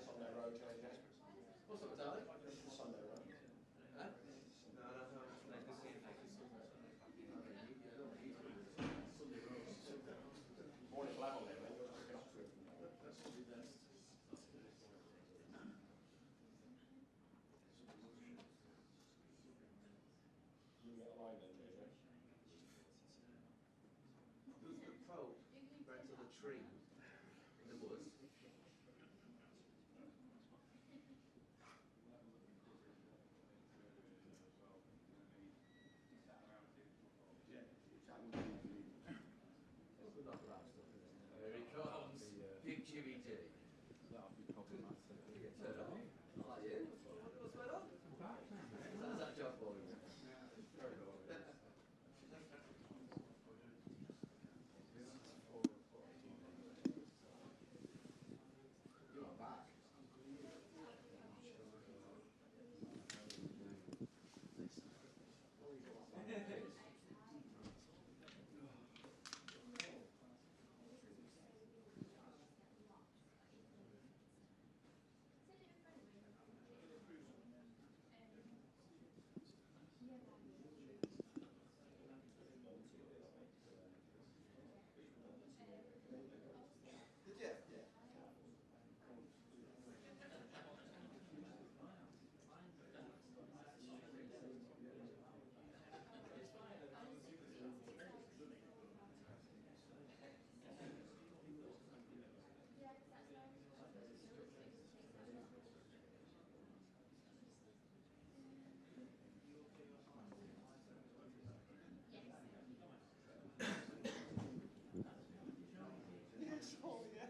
Sunday road, JJ. What's up, darling? Sunday road. Huh? No, Morning lab on there, mate. You're looking up to it. that's probably best. You can get a line then, JJ. The pole ran to the tree in the woods. Here he comes, Big Jimmy G. That'll be problematic. Turn on. Hi, you. What's going on? How's that job for you? Very good. You are back. Did you? Yeah. Yes, oh yeah.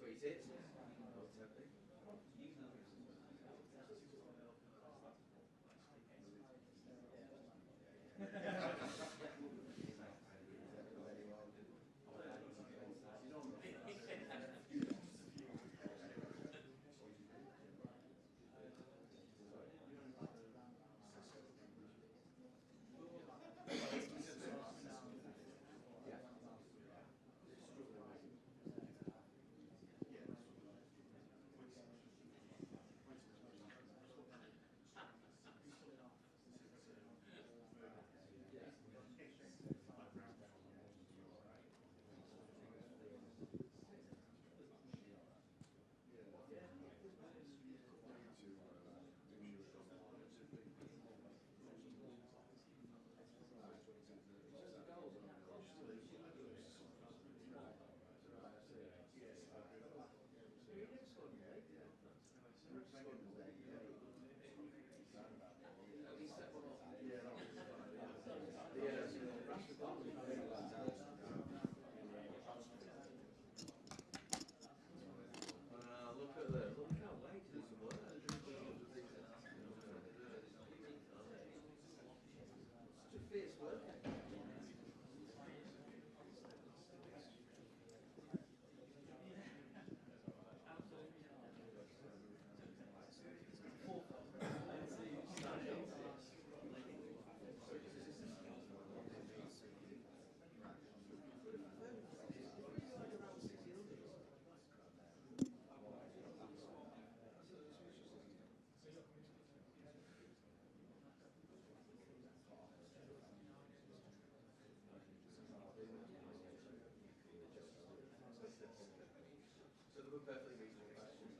Sweet hits. Oh, tempting. So they were perfectly reasonable questions.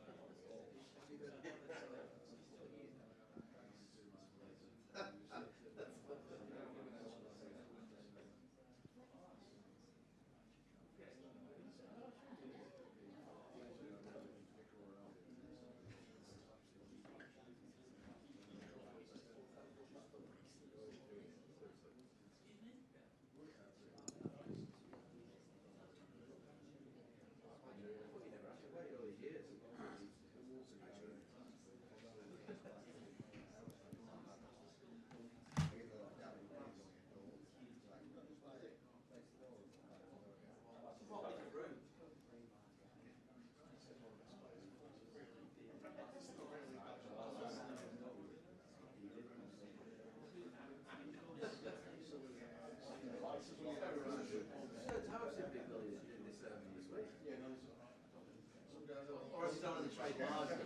Or has he done on the trade largely?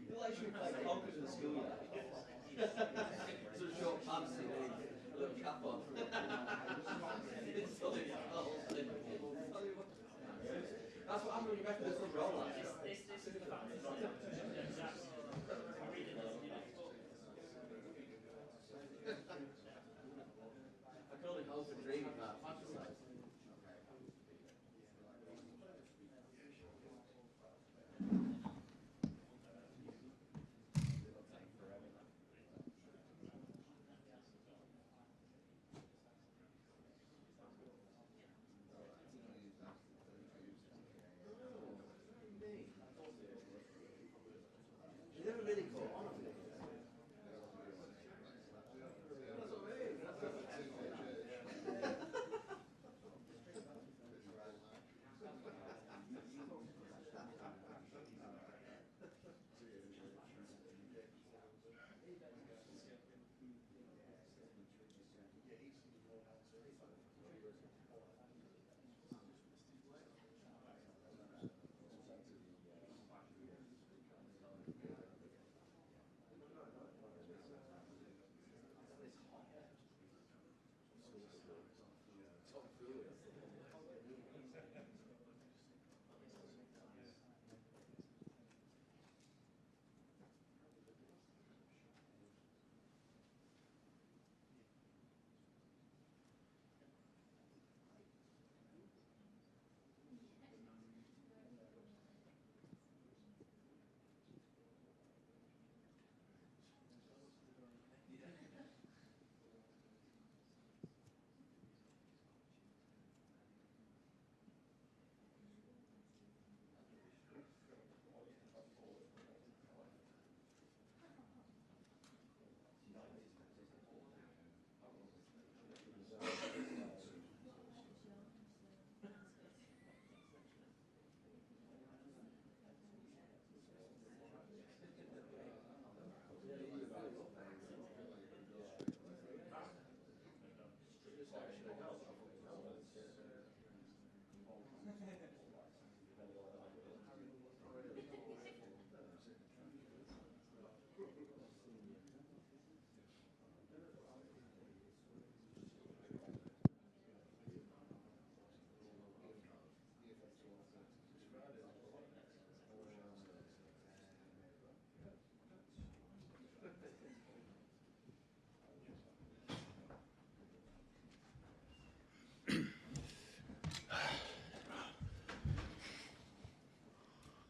Well, actually, like Conquered in the school, sort of short pants, a little cap on. That's what happened when you back to this little roll like. I can only hope and dream about fantasize. You never really caught on with it. That's what I mean.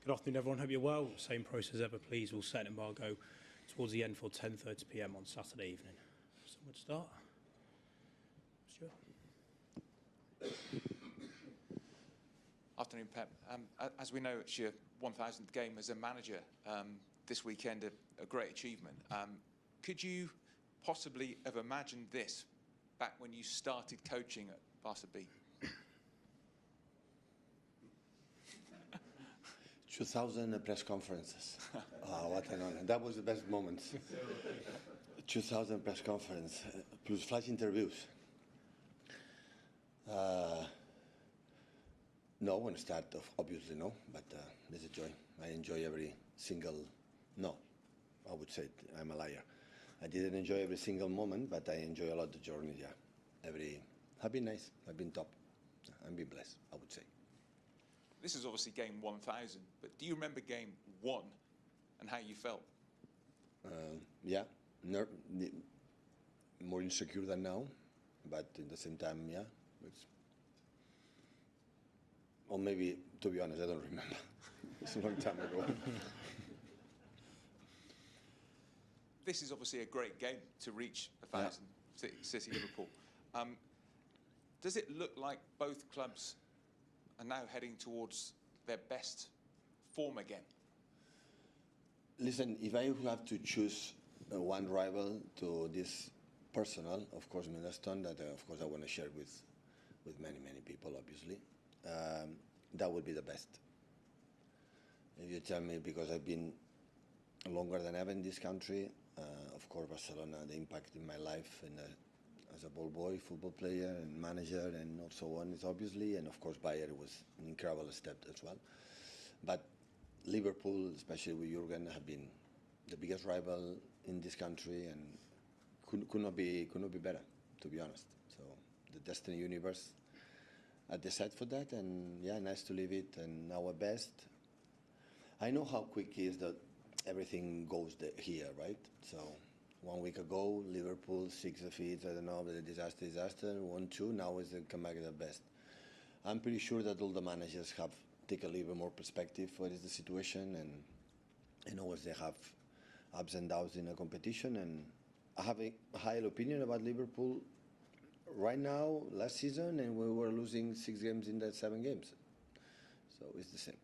Good afternoon, everyone. Hope you're well. Same process as ever, please. We'll set an embargo towards the end for 10:30 p.m. on Saturday evening. Someone to start? Stuart? Afternoon, Pep. As we know, it's your 1000th game as a manager this weekend, a great achievement. Could you possibly have imagined this back when you started coaching at Barca B? 2000 press conferences. Oh, what an honor. That was the best moment. 2000 press conference, plus flash interviews. No, when start, obviously no, but there's a joy. I enjoy every single, no, I would say I'm a liar. I didn't enjoy every single moment, but I enjoy a lot the journey, yeah. I've been nice, I've been top. I've been blessed, I would say. This is obviously game 1000, but do you remember game 1 and how you felt? Yeah, more insecure than now, but at the same time, yeah. Or maybe, to be honest, I don't remember. It's a long time ago. This is obviously a great game to reach 1000, yeah. City Liverpool. Does it look like both clubs are now heading towards their best form again? Listen, if I have to choose one rival to this personal, of course, Milestone, that of course I want to share with many, many people, obviously, that would be the best. If you tell me, because I've been longer than ever in this country, of course, Barcelona, the impact in my life and as a ball boy, football player and manager and so on is obviously, and of course Bayern was an incredible step as well. But Liverpool, especially with Jurgen, have been the biggest rival in this country and could not be better, to be honest. So the Destiny universe I decided for that, and yeah, nice to live it, and our best. I know how quick it is that everything goes here, right? So 1 week ago, Liverpool, 6 defeats, I don't know, the disaster, 1-2, now is the comeback at the best. I'm pretty sure that all the managers have taken a little bit more perspective what is the situation, and always they have ups and downs in a competition, and I have a high opinion about Liverpool right now, last season, and we were losing 6 games in that 7 games. So it's the same.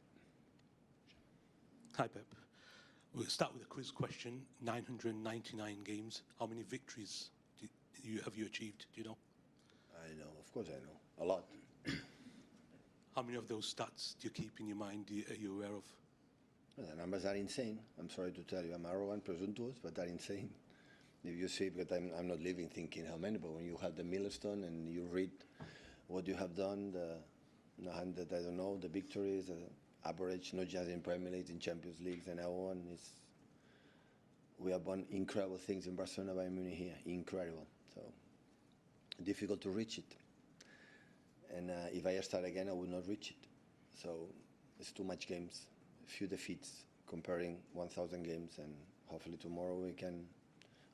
Hi, Pep. We'll start with a quiz question. 999 games. How many victories have you achieved? Do you know? I know. Of course I know. A lot. How many of those stats do you keep in your mind? Are you aware of? Well, the numbers are insane. I'm sorry to tell you. I'm arrogant, presumptuous, but they're insane. If you see, because I'm not living thinking how many, but when you have the milestone and you read what you have done, the 100, I don't know, the victories, the average, not just in Premier League, in Champions Leagues and all on, we have done incredible things in Barcelona, Bayern Munich here, incredible. So difficult to reach it. And if I start again, I would not reach it. So it's too much games, few defeats, comparing 1,000 games, and hopefully tomorrow we can,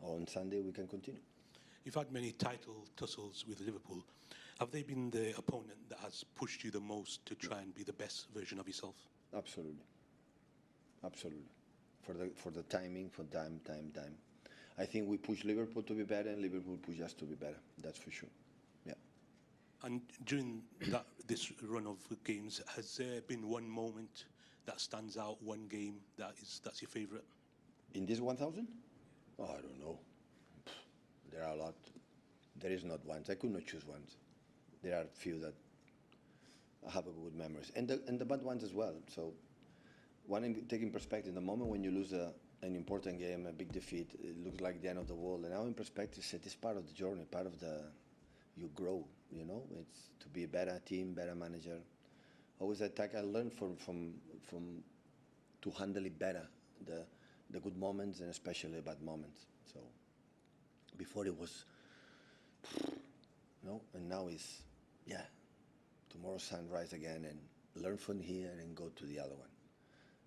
or on Sunday, we can continue. You've had many title tussles with Liverpool. Have they been the opponent that has pushed you the most to try and be the best version of yourself? Absolutely. Absolutely. For the timing, for time. I think we push Liverpool to be better, and Liverpool push us to be better. That's for sure. Yeah. And during this run of games, has there been one moment that stands out, one game that's your favourite? In this 1,000? Oh, I don't know. There are a lot. There is not one. I could not choose one. There are few that I have good memories, and the bad ones as well. So, taking perspective, the moment when you lose an important game, a big defeat, it looks like the end of the world. And now, in perspective, it is part of the journey, part of you grow. You know, it's to be a better team, better manager. Always attack. I learned from to handle it better, the good moments and especially the bad moments. So, before it was, no, and now it's, yeah, tomorrow sunrise again and learn from here and go to the other one.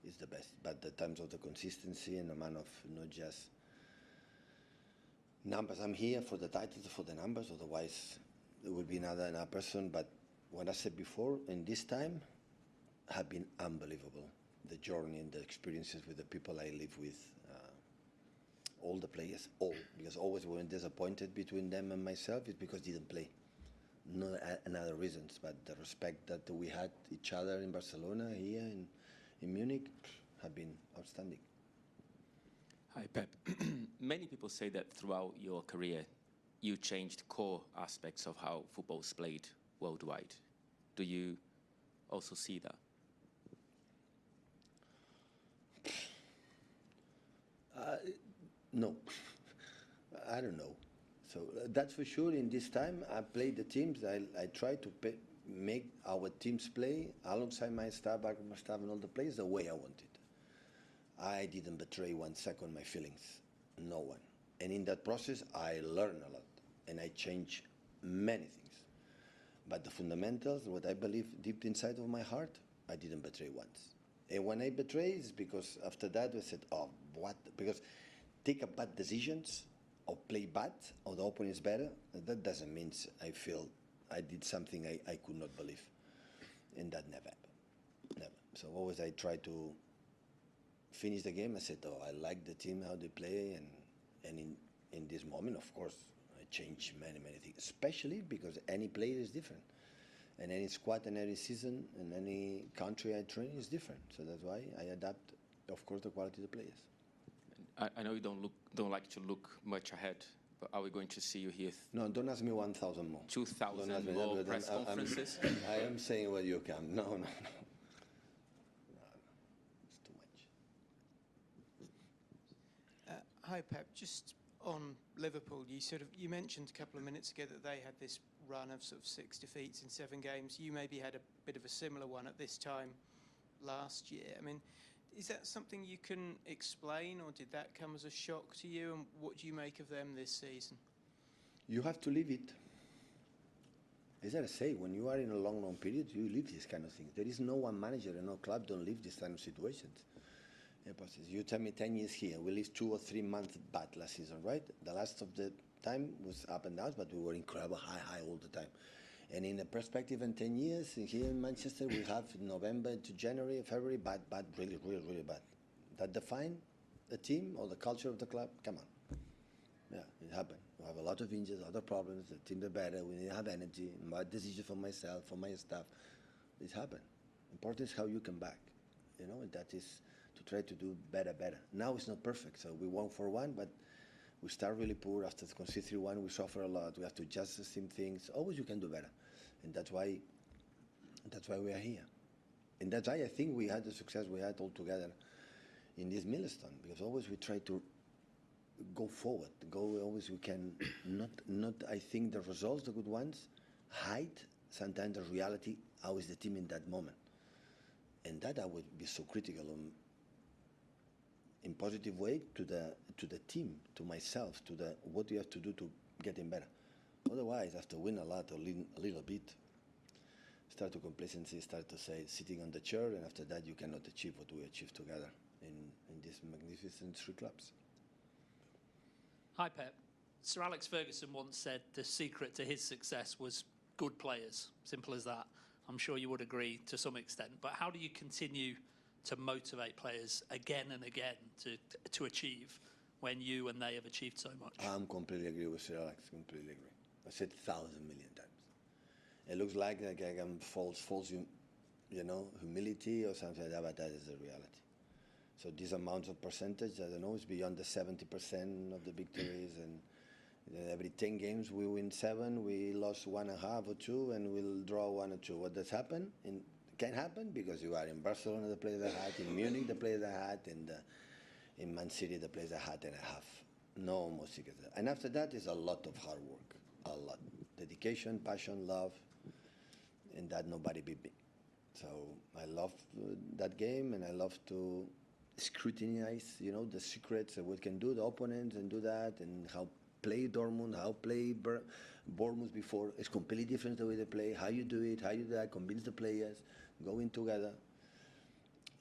It's the best. But the terms of the consistency and the amount of not just numbers. I'm here for the titles, for the numbers, otherwise it would be another person. But what I said before, in this time, have been unbelievable. the journey and the experiences with the people I live with, all the players, all, because always when disappointed between them and myself, it's because didn't play. No another reasons, but the respect that we had each other in Barcelona, here in Munich, have been outstanding. Hi, Pep. Many people say that throughout your career, you changed core aspects of how football is played worldwide. Do you also see that? No, I don't know. So that's for sure. In this time, I played the teams. I try to make our teams play alongside my staff, back my staff, and all the players the way I wanted. I didn't betray 1 second my feelings, no one. And in that process, I learned a lot, and I changed many things. But the fundamentals, what I believe deep inside of my heart, I didn't betray once. And when I betray, it's because after that I said, oh, what? Because take a bad decisions or play bad or the opponent is better, that doesn't mean I feel I did something I could not believe. And that never happened, never. So always I try to finish the game. I said, oh, I like the team, how they play, and in this moment, of course, I changed many things, especially because any player is different. And any squad and any season and any country I train is different. So that's why I adapt, of course, the quality of the players. I know you don't like to look much ahead, but are we going to see you here? No, don't ask me 1,000 more. 2,000 more press conferences? I am saying what you can. No. It's too much. Hi, Pep. Just on Liverpool, you mentioned a couple of minutes ago that they had this run of sort of 6 defeats in 7 games. You maybe had a bit of a similar one at this time last year. I mean, is that something you can explain, or did that come as a shock to you? And what do you make of them this season? You have to live it. As I say, when you are in a long period, you live these kind of things. There is no one manager and no club don't live these kind of situations. You tell me 10 years here, we lived 2 or 3 months bad last season, right? The last of the time was up and down, but we were incredible high all the time. And in the perspective in 10 years, here in Manchester, we have November to January, February, bad, really bad. That define the team or the culture of the club? Come on. Yeah, it happened. We have a lot of injuries, other problems, the team is better, we need to have energy, my decision for myself, for my staff. It happened. Important is how you come back, and that is to try to do better. Now it's not perfect, so we won 4-1, but we start really poor. After the concede 3-1, we suffer a lot. We have to adjust the same things. Always you can do better, and that's why we are here. And that's why I think we had the success we had all together in this milestone, because always we try to go forward. Always we can not. I think the results, the good ones, hide sometimes the reality. How is the team in that moment? And that I would be so critical in positive way to the team, to myself, to the what you have to do to getting better. Otherwise, after win a lot or a little bit, start to complacency, start to say sitting on the chair, and after that you cannot achieve what we achieved together in these magnificent 3 clubs. Hi, Pep. Sir Alex Ferguson once said the secret to his success was good players. Simple as that. I'm sure you would agree to some extent. But how do you continue to motivate players again and again to achieve when you and they have achieved so much? I'm completely agree with Sir Alex. Completely agree. I said 1,000 million times. It looks like I can false humility or something like that, but that is the reality. So this amount of percentage, I don't know, is beyond the 70% of the victories, and every 10 games we win 7, we lost 1.5 or 2, and we'll draw 1 or 2. What does happen? It can happen because you are in Barcelona, the players I had, in Munich, the players I had, and in Man City, the players I had and a half. No more secrets. And after that is a lot of hard work, a lot. Dedication, passion, love, and that nobody beat me. So I love that game, and I love to scrutinize, the secrets of what can do the opponents and do that, and how play Dortmund, how play Bournemouth before. It's completely different the way they play, how you do it, how you do that, convince the players, going together.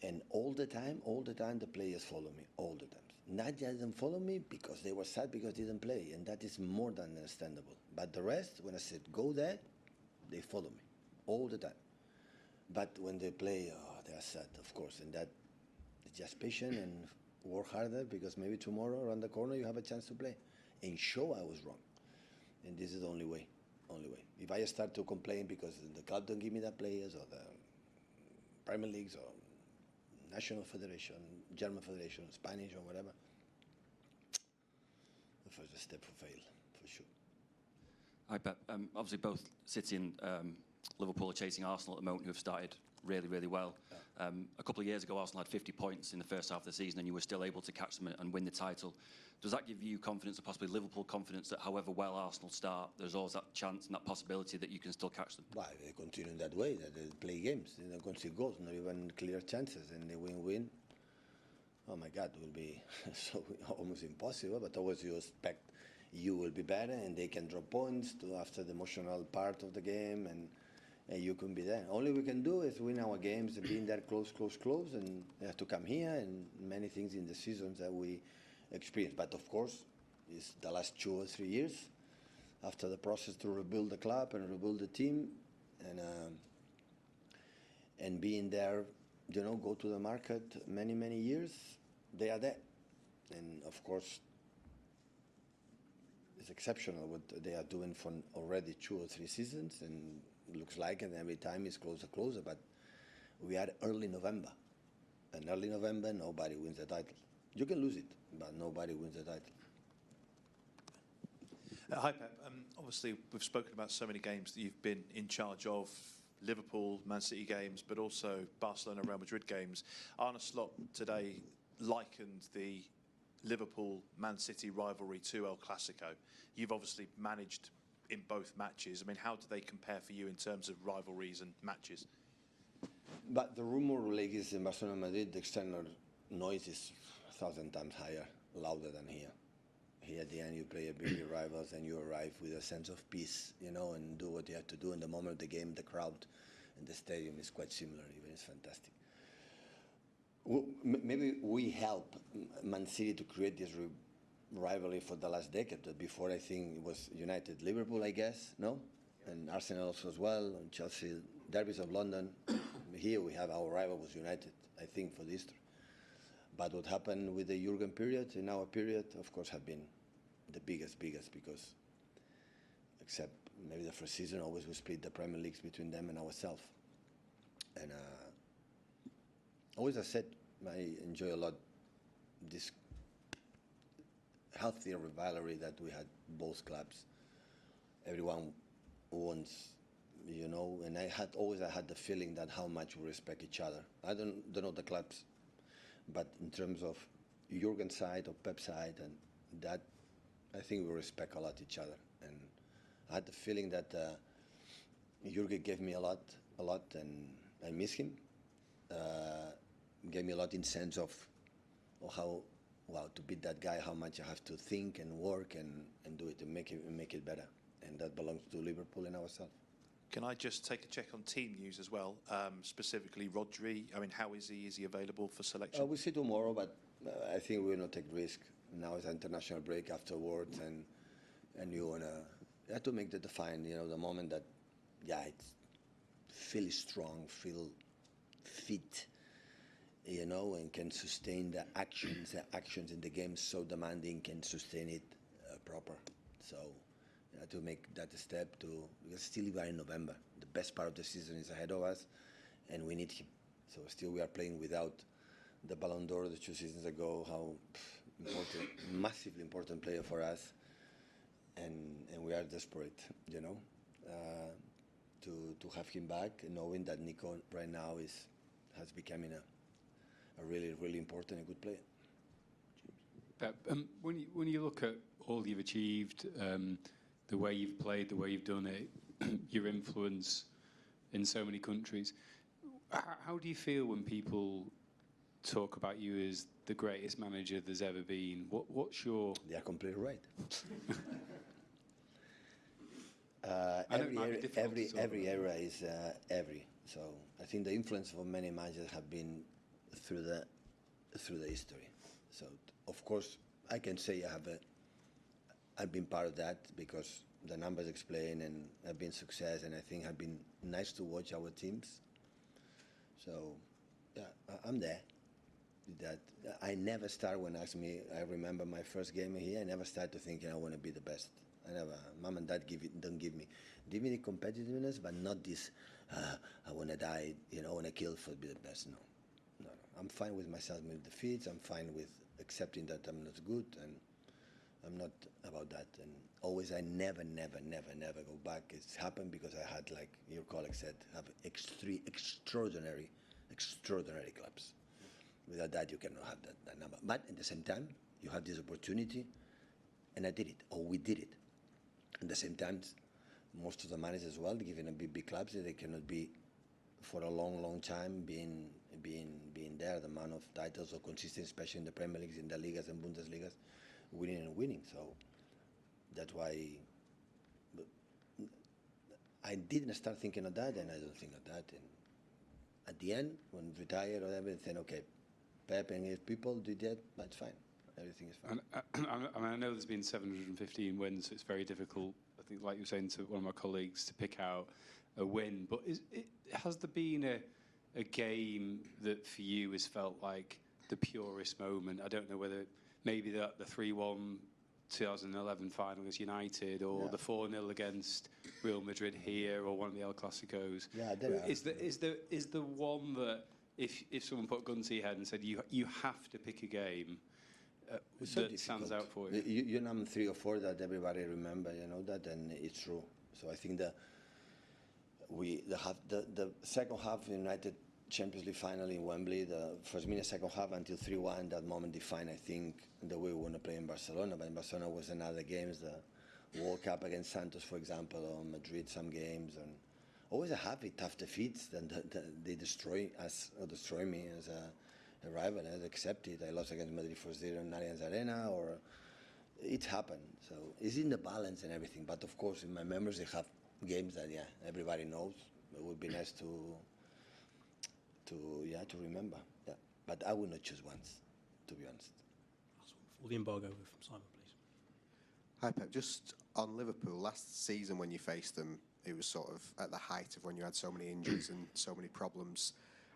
And all the time, the players follow me, all the time. Nadia didn't follow me because they were sad because they didn't play, and that is more than understandable. But the rest, when I said go there, they follow me, all the time. But when they play, they are sad, of course, and that just patient and work harder, because maybe tomorrow around the corner you have a chance to play and show I was wrong. And this is the only way. Only way. If I start to complain because the club don't give me the players, or the Premier Leagues, or National Federation, German Federation, Spanish, or whatever, the first step for fail, for sure. Hi, Pep. Obviously, both City and Liverpool are chasing Arsenal at the moment, who have started really, really well. A couple of years ago, Arsenal had 50 points in the first half of the season, and you were still able to catch them and win the title. Does that give you confidence, or possibly Liverpool confidence, that however well Arsenal start, there's always that chance and that possibility that you can still catch them? Well, they continue in that way, that they play games, they don't concede goals, not even clear chances, and they win. Oh my God, it will be so almost impossible, but always you expect you will be better, and they can drop points after the emotional part of the game, and you can be there. Only we can do is win our games and being there close, and they have to come here, and many things in the seasons that we experience. But of course, it's the last 2 or 3 years after the process to rebuild the club and rebuild the team, and being there, go to the market many years, they are there. And of course, it's exceptional what they are doing for already 2 or 3 seasons, and it looks like, and every time it's closer, but we are early November, and early November nobody wins the title. You can lose it, but nobody wins the title. Hi, Pep. Obviously, we've spoken about so many games that you've been in charge of, Liverpool, Man City games, but also Barcelona, Real Madrid games. Arne Slot today likened the Liverpool-Man City rivalry to El Clasico. You've obviously managed in both matches. I mean, how do they compare for you in terms of rivalries and matches? But the rumor like is in Barcelona, Madrid, the external noise is 1,000 times higher, louder than here. Here at the end you play a big rivals, and you arrive with a sense of peace, and do what you have to do. In the moment of the game, the crowd and the stadium is quite similar, even it's fantastic. Maybe we help Man City to create this rivalry for the last decade. Before, I think it was United, Liverpool, I guess, no? And Arsenal also as well, and Chelsea, derbies of London. Here we have our rival was United, I think, for the history. But what happened with the Jurgen period, in our period, of course, have been the biggest, because except maybe the first season, always we split the Premier Leagues between them and ourselves. And always I said, I enjoy a lot this healthier rivalry that we had both clubs. Everyone wants, and I had the feeling that how much we respect each other. I don't know the clubs, but in terms of Jurgen's side or Pep's side, and that, I think we respect a lot each other. And I had the feeling that Jurgen gave me a lot, and I miss him. Gave me a lot in sense of how, to beat that guy, how much I have to think and work and do it and make it better. And that belongs to Liverpool and ourselves. Can I just take a check on team news as well, specifically Rodri? I mean, how is he? Is he available for selection? We'll see tomorrow, but I think we will not take risk. Now it's an international break afterwards, and you have to make the define, the moment that, it's feel strong, feel fit, and can sustain the actions in the game so demanding, can sustain it proper. So to make that step because still we are in November. The best part of the season is ahead of us, and we need him. So still we are playing without the Ballon d'Or the 2 seasons ago, how important, massively important player for us, and we are desperate, to have him back, knowing that Nico right now has become a really, really important and good player. Pep, when you look at all you've achieved, the way you've played, the way you've done it, your influence in so many countries, how do you feel when people talk about you as the greatest manager there's ever been? What's your... They are completely right. Every era is every. So I think the influence of many managers have been through the history. So of course I can say I've been part of that because the numbers explain, and have been success, and I think have been nice to watch our teams. So yeah, I'm there. that I never start when asked me. I remember my first game here. I never started to thinking I want to be the best. I never. Mom and Dad don't give me the competitiveness, but not this. I want to die. I want to kill for be the best. No. I'm fine with myself with defeats. I'm fine with accepting that I'm not good, and I'm not about that. And always, I never go back. It's happened because I had, like your colleague said, have extraordinary clubs. Without that, you cannot have that number. But at the same time, you have this opportunity, and I did it, or we did it. At the same time, most of the managers as well, given a big clubs, they cannot be for a long time being there. The amount of titles or consistent, especially in the Premier Leagues, in the Ligas and Bundesligas, winning. So that's why I didn't start thinking of that, and I don't think of that. And at the end, when retired or everything, okay, Pep and his people did that, that's fine. Everything is fine. I know there's been 715 wins, so it's very difficult, I think, like you were saying to one of my colleagues, to pick out a win. But has there been a game that for you has felt like the purest moment? I don't know whether maybe the 3-1 2011 final against United, or the 4-0 against Real Madrid here, or one of the El Clasicos. Yeah, there are. Is the one that if someone put a gun to your head and said you have to pick a game that stands out for you? You name 3 or 4 that everybody remember, that, and it's true. So I think the second half United Champions League final in Wembley, the first minute, second half until 3-1, that moment defined, I think, the way we want to play in Barcelona. But in Barcelona was another games, the World Cup against Santos, for example, or Madrid, some games, and always a happy, tough defeats. Then they destroy us, or destroy me as a rival. I accept it. I lost against Madrid 4-0 in Allianz Arena, or it happened. So it's in the balance and everything. But of course, in my memories, I have games that everybody knows. It would be nice to remember. Yeah, but I will not choose once, to be honest. Last one before the embargo from Simon, please. Hi Pep, just on Liverpool, last season when you faced them, it was sort of at the height of when you had so many injuries and so many problems.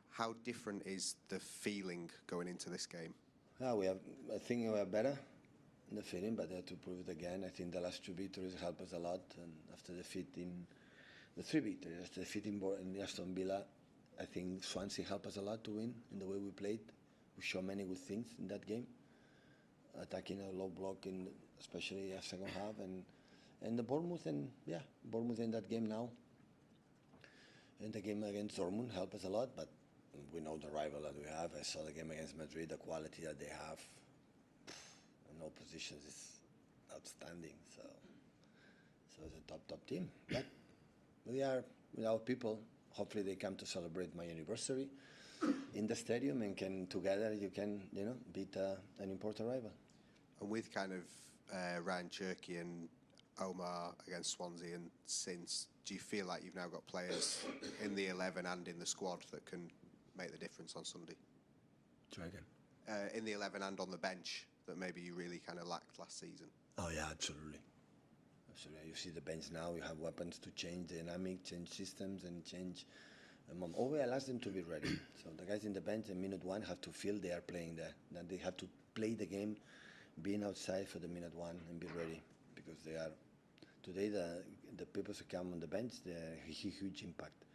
How different is the feeling going into this game? I think we are better in the feeling, but they have to prove it again. I think the last 2 victories help us a lot, and after defeating the 3 victories, after defeating in Aston Villa, I think Swansea helped us a lot to win in the way we played. We showed many good things in that game, attacking a low block, especially in the second half, and the Bournemouth in that game now. And the game against Dortmund helped us a lot, but we know the rival that we have. I saw the game against Madrid, the quality that they have in all positions is outstanding. So it's a top team. But we are with our people. Hopefully they come to celebrate my anniversary in the stadium, and together you can beat an important rival. And with kind of Ryan Cherky and Omar against Swansea and since, do you feel like you've now got players in the 11 and in the squad that can make the difference on Sunday? Try again. In the 11 and on the bench that maybe you really kind of lacked last season? Oh yeah, absolutely. You see the bench now, you have weapons to change dynamic, change systems, and change. Always allows them to be ready. So the guys in the bench in minute 1 have to feel they are playing there. Then they have to play the game, being outside for the minute 1 and be ready, because they are today the people who come on the bench, they are a huge impact.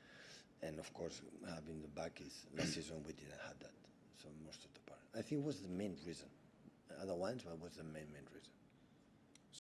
And of course, having the back is last season we didn't have that. So most of the part, I think, was the main reason. Other ones, but was the main reason.